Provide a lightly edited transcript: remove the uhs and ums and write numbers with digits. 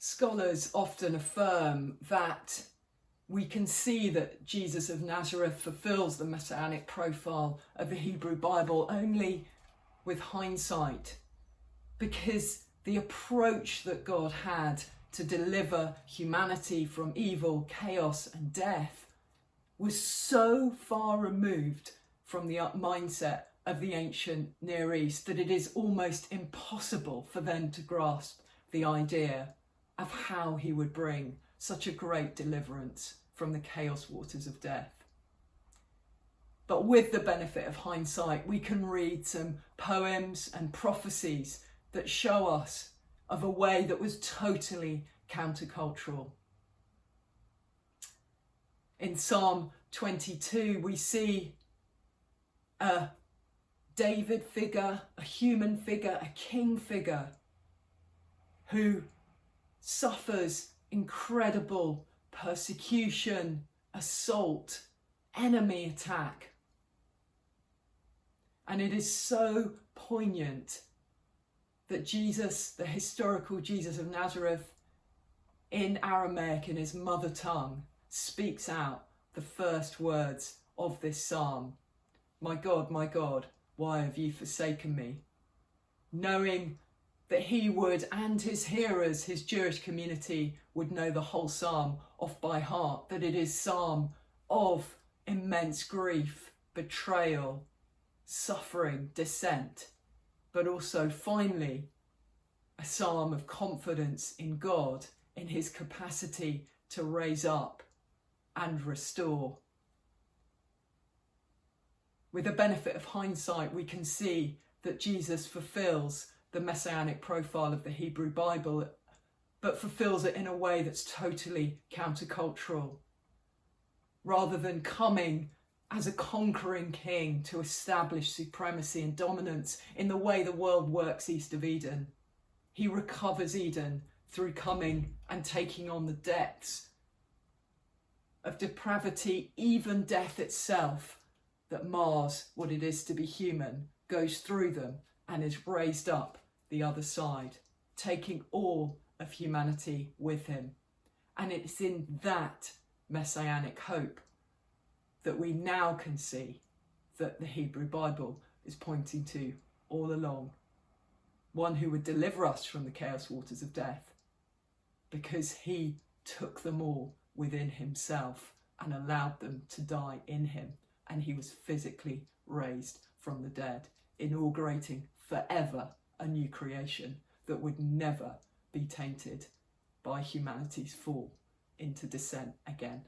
Scholars often affirm that we can see that Jesus of Nazareth fulfills the Messianic profile of the Hebrew Bible only with hindsight, because the approach that God had to deliver humanity from evil, chaos and death was so far removed from the mindset of the ancient Near East that it is almost impossible for them to grasp the idea of how he would bring such a great deliverance from the chaos waters of death. But with the benefit of hindsight, we can read some poems and prophecies that show us of a way that was totally countercultural. In Psalm 22, we see a David figure, a human figure, a king figure who suffers incredible persecution, assault, enemy attack. And it is so poignant that Jesus, the historical Jesus of Nazareth, in Aramaic, in his mother tongue, speaks out the first words of this psalm. My God, why have you forsaken me? Knowing that he would, and his hearers, his Jewish community, would know the whole psalm off by heart, that it is psalm of immense grief, betrayal, suffering, descent, but also finally a psalm of confidence in God, in his capacity to raise up and restore. With the benefit of hindsight, we can see that Jesus fulfills the Messianic profile of the Hebrew Bible, but fulfills it in a way that's totally countercultural. Rather than coming as a conquering king to establish supremacy and dominance in the way the world works east of Eden, he recovers Eden through coming and taking on the depths of depravity, even death itself, that mars what it is to be human, goes through them and is raised up the other side, taking all of humanity with him. And it's in that messianic hope that we now can see that the Hebrew Bible is pointing to all along. One who would deliver us from the chaos waters of death, because he took them all within himself and allowed them to die in him, and he was physically raised from the dead, inaugurating forever a new creation that would never be tainted by humanity's fall into descent again.